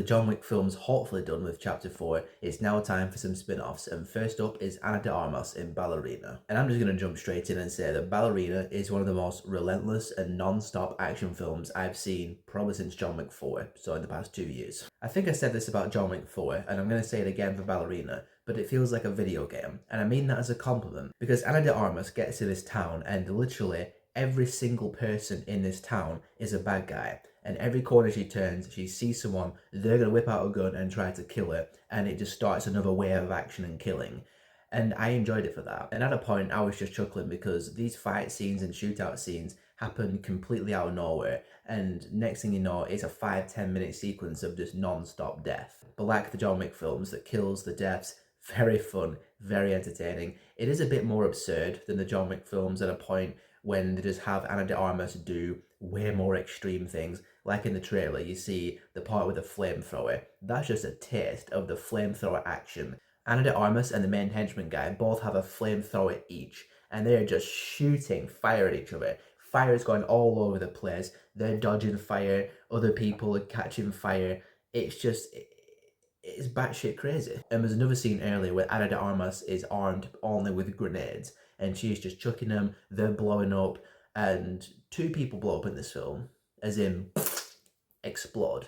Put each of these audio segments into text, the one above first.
the John Wick films hopefully done with Chapter 4, it's now time for some spin-offs, and first up is Ana de Armas in Ballerina. And I'm just going to jump straight in and say that Ballerina is one of the most relentless and non-stop action films I've seen probably since John Wick 4, so in the past 2 years. I think I said this about John Wick 4, and I'm going to say it again for Ballerina, but it feels like a video game, and I mean that as a compliment, because Ana de Armas gets to this town and literally every single person in this town is a bad guy. And every corner she turns, she sees someone, they're going to whip out a gun and try to kill it, and it just starts another wave of action and killing. And I enjoyed it for that. And at a point, I was just chuckling because these fight scenes and shootout scenes happen completely out of nowhere, and next thing you know, it's a 5-10 minute sequence of just non-stop death. But like the John Wick films, the kills, the deaths, very fun, very entertaining. It is a bit more absurd than the John Wick films at a point when they just have Ana de Armas do way more extreme things. Like in the trailer, you see the part with the flamethrower. That's just a taste of the flamethrower action. Ana de Armas and the main henchman guy both have a flamethrower each, and they're just shooting fire at each other. Fire is going all over the place. They're dodging fire, other people are catching fire. It's batshit crazy. And there's another scene earlier where Ana de Armas is armed only with grenades, and she's just chucking them, they're blowing up, and 2 people blow up in this film, as in explode.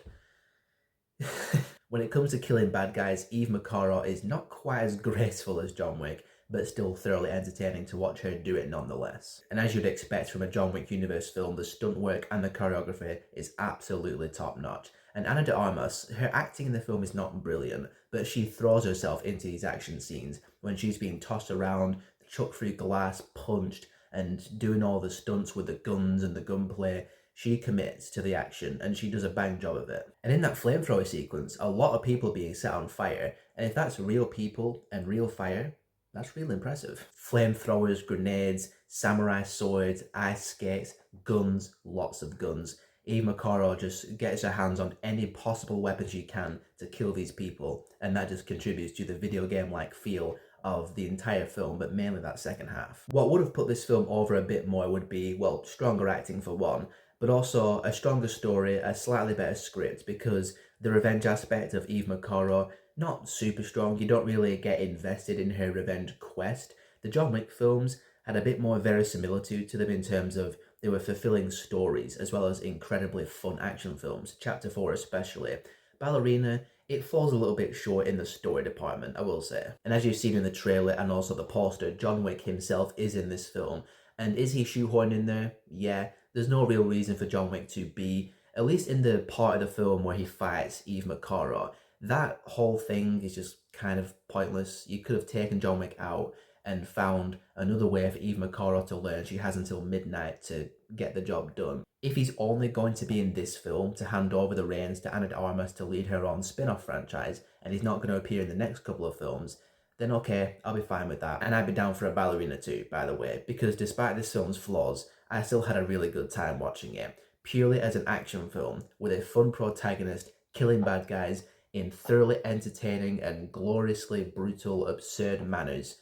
When it comes to killing bad guys, Eve McCarro is not quite as graceful as John Wick, but still thoroughly entertaining to watch her do it nonetheless. And as you'd expect from a John Wick universe film, the stunt work and the choreography is absolutely top notch. And Ana de Armas, her acting in the film is not brilliant, but she throws herself into these action scenes when she's being tossed around, chucked through glass, punched, and doing all the stunts with the guns and the gunplay. She commits to the action and she does a bang job of it. And in that flamethrower sequence, a lot of people being set on fire, and if that's real people and real fire, that's really impressive. Flamethrowers, grenades, samurai swords, ice skates, guns, lots of guns. Eve McCarro just gets her hands on any possible weapon she can to kill these people, and that just contributes to the video game-like feel of the entire film, but mainly that second half. What would have put this film over a bit more would be, well, stronger acting for one, but also a stronger story, a slightly better script, because the revenge aspect of Eve McCarro, not super strong. You don't really get invested in her revenge quest. The John Wick films had a bit more verisimilitude to them in terms of they were fulfilling stories as well as incredibly fun action films, Chapter 4 especially. Ballerina, it falls a little bit short in the story department, I will say. And as you've seen in the trailer and also the poster, John Wick himself is in this film. And is he shoehorned in there? Yeah. There's no real reason for John Wick to be, at least in the part of the film where he fights Eve McCarro. That whole thing is just kind of pointless. You could have taken John Wick out and found another way for Eve McCarro to learn. She has until midnight to get the job done. If he's only going to be in this film to hand over the reins to Ana de Armas to lead her own spin-off franchise, and he's not going to appear in the next couple of films, then okay, I'll be fine with that. And I'd be down for a Ballerina too, by the way, because despite this film's flaws, I still had a really good time watching it, purely as an action film, with a fun protagonist killing bad guys in thoroughly entertaining and gloriously brutal, absurd manners.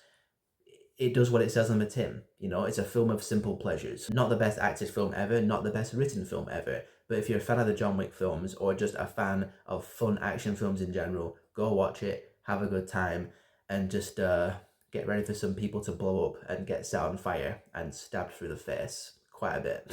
It does what it says on the tin, you know, it's a film of simple pleasures. Not the best acted film ever, not the best written film ever, but if you're a fan of the John Wick films, or just a fan of fun action films in general, go watch it, have a good time, and just get ready for some people to blow up and get set on fire and stabbed through the face quite a bit.